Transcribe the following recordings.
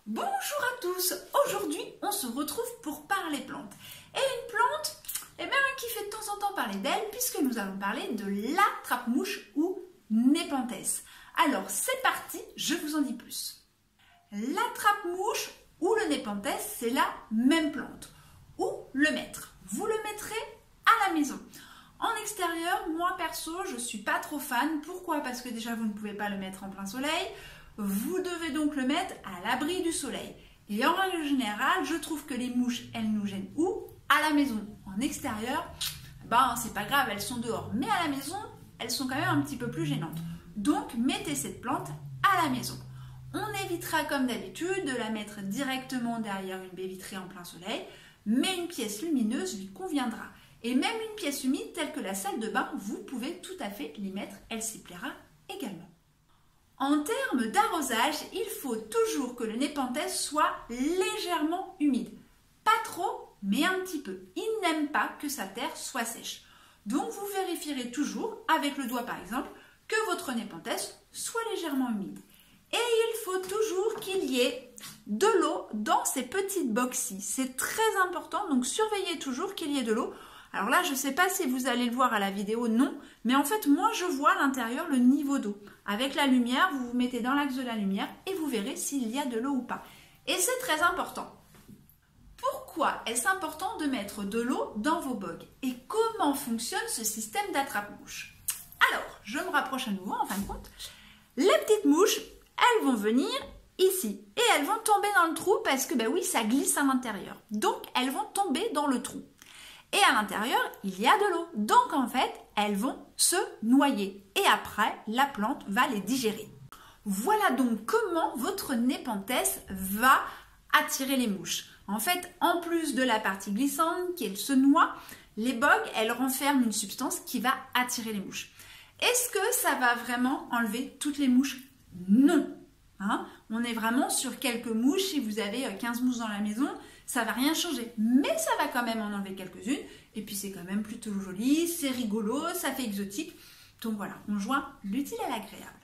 Bonjour à tous, aujourd'hui on se retrouve pour parler plantes. Et une plante qui fait de temps en temps parler d'elle puisque nous allons parler de l'attrape-mouche ou Nepenthes. Alors c'est parti, je vous en dis plus. L'attrape-mouche ou le Nepenthes, c'est la même plante. Où le mettre? Vous le mettrez à la maison. En extérieur, moi perso, je ne suis pas trop fan. Pourquoi? Parce que déjà vous ne pouvez pas le mettre en plein soleil. Vous devez donc le mettre à l'abri du soleil. Et en règle générale, je trouve que les mouches, elles nous gênent où? À la maison. En extérieur, c'est pas grave, elles sont dehors. Mais à la maison, elles sont quand même un petit peu plus gênantes. Donc, mettez cette plante à la maison. On évitera comme d'habitude de la mettre directement derrière une baie vitrée en plein soleil, mais une pièce lumineuse lui conviendra. Et même une pièce humide telle que la salle de bain, vous pouvez tout à fait l'y mettre, elle s'y plaira également. En termes d'arrosage, il faut toujours que le Nepenthes soit légèrement humide. Pas trop, mais un petit peu. Il n'aime pas que sa terre soit sèche. Donc vous vérifierez toujours, avec le doigt par exemple, que votre Nepenthes soit légèrement humide. Et il faut toujours qu'il y ait de l'eau dans ces petites box-ci. C'est très important, donc surveillez toujours qu'il y ait de l'eau. Alors là, je ne sais pas si vous allez le voir à la vidéo, non, mais en fait, moi, je vois à l'intérieur le niveau d'eau. Avec la lumière, vous vous mettez dans l'axe de la lumière et vous verrez s'il y a de l'eau ou pas. Et c'est très important. Pourquoi est-ce important de mettre de l'eau dans vos bogues? Et comment fonctionne ce système d'attrape-mouche? Alors, je me rapproche à nouveau, en fin de compte. Les petites mouches, elles vont venir ici et elles vont tomber dans le trou parce que, oui, ça glisse à l'intérieur. Donc, elles vont tomber dans le trou. Et à l'intérieur, il y a de l'eau. Donc, en fait, elles vont se noyer. Et après, la plante va les digérer. Voilà donc comment votre Nepenthes va attirer les mouches. En fait, en plus de la partie glissante qui se noie, les bogues, elles renferment une substance qui va attirer les mouches. Est-ce que ça va vraiment enlever toutes les mouches? Non. On est vraiment sur quelques mouches. Si vous avez 15 mouches dans la maison, ça ne va rien changer. Mais ça va quand même en enlever quelques-unes. Et puis c'est quand même plutôt joli, c'est rigolo, ça fait exotique. Donc voilà, on joint l'utile à l'agréable.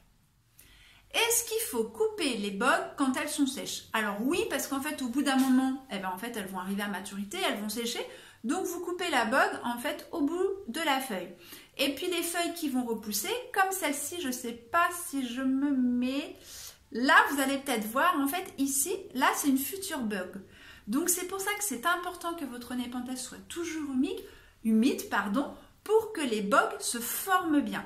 Est-ce qu'il faut couper les bogues quand elles sont sèches? Alors oui, parce qu'en fait, au bout d'un moment, elles vont arriver à maturité, elles vont sécher. Donc vous coupez la bogue en fait au bout de la feuille. Et puis les feuilles qui vont repousser, comme celle-ci, je ne sais pas si je me mets... Là, vous allez peut-être voir, en fait, ici, là, c'est une future bug. Donc, c'est pour ça que c'est important que votre Nepenthes soit toujours humide, pour que les bogues se forment bien.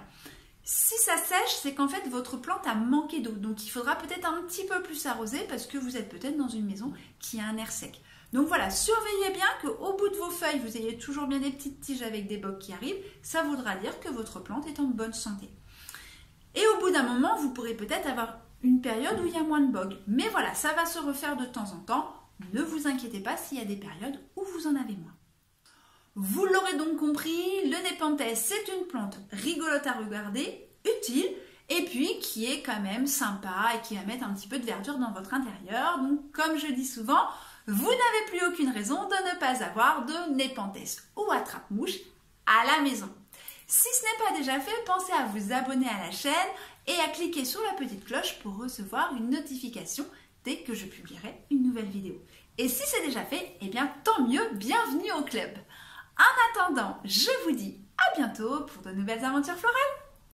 Si ça sèche, c'est qu'en fait, votre plante a manqué d'eau. Donc, il faudra peut-être un petit peu plus arroser parce que vous êtes peut-être dans une maison qui a un air sec. Donc, voilà, surveillez bien qu'au bout de vos feuilles, vous ayez toujours bien des petites tiges avec des bogues qui arrivent. Ça voudra dire que votre plante est en bonne santé. Et au bout d'un moment, vous pourrez peut-être avoir une période où il y a moins de bogues. Mais voilà, ça va se refaire de temps en temps. Ne vous inquiétez pas s'il y a des périodes où vous en avez moins. Vous l'aurez donc compris, le Nepenthes, c'est une plante rigolote à regarder, utile, et puis qui est quand même sympa et qui va mettre un petit peu de verdure dans votre intérieur. Donc, comme je dis souvent, vous n'avez plus aucune raison de ne pas avoir de Nepenthes ou attrape-mouche à la maison. Si ce n'est pas déjà fait, pensez à vous abonner à la chaîne et à cliquer sur la petite cloche pour recevoir une notification dès que je publierai une nouvelle vidéo. Et si c'est déjà fait, tant mieux, bienvenue au club. En attendant, je vous dis à bientôt pour de nouvelles aventures florales.